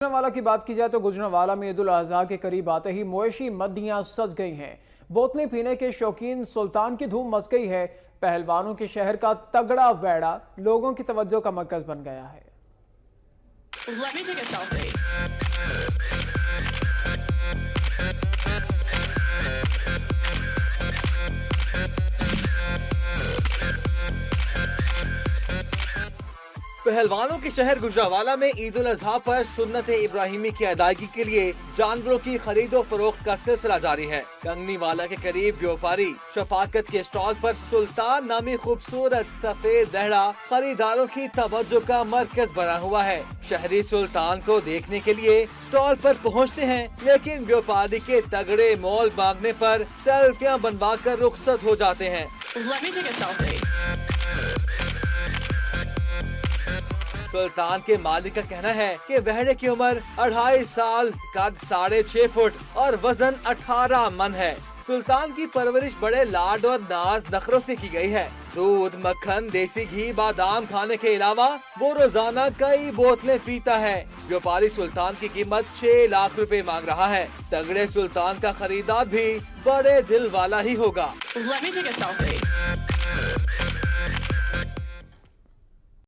गुजरांवाला की बात की जाए तो गुजरांवाला में ईद उल अजहा के करीब आते ही मवेशी मंडियां सज गई हैं। बोतलें पीने के शौकीन सुल्तान की धूम मच गई है। पहलवानों के शहर का तगड़ा वेड़ा लोगों की तवज्जो का मरकज बन गया है। Let me take a selfie. पहलवानों के शहर गुजरांवाला में ईद उल अजहा पर सुन्नत इब्राहिमी की अदायगी के लिए जानवरों की खरीदो फरोख्त का सिलसिला जारी है। कंगनीवाला के करीब व्यापारी शफाकत के स्टॉल पर सुल्तान नामी खूबसूरत सफेद दहड़ा खरीदारों की तवज्जो का मरकज बना हुआ है। शहरी सुल्तान को देखने के लिए स्टॉल पर पहुंचते हैं, लेकिन व्यापारी के तगड़े मोल मांगने पर सेल्फियां बनवा कर रुखसत हो जाते हैं। Let me take a selfie. सुल्तान के मालिक का कहना है कि वेड़े की उम्र 2.5 साल, कद 6.5 फुट और वजन 18 मन है। सुल्तान की परवरिश बड़े लाड और नाज नखरों से की गई है। दूध, मक्खन, देसी घी, बादाम खाने के अलावा वो रोजाना कई बोतलें पीता है। व्यापारी सुल्तान की कीमत 6 लाख रुपए मांग रहा है। तगड़े सुल्तान का खरीदार भी बड़े दिल वाला ही होगा। Let me take a selfie.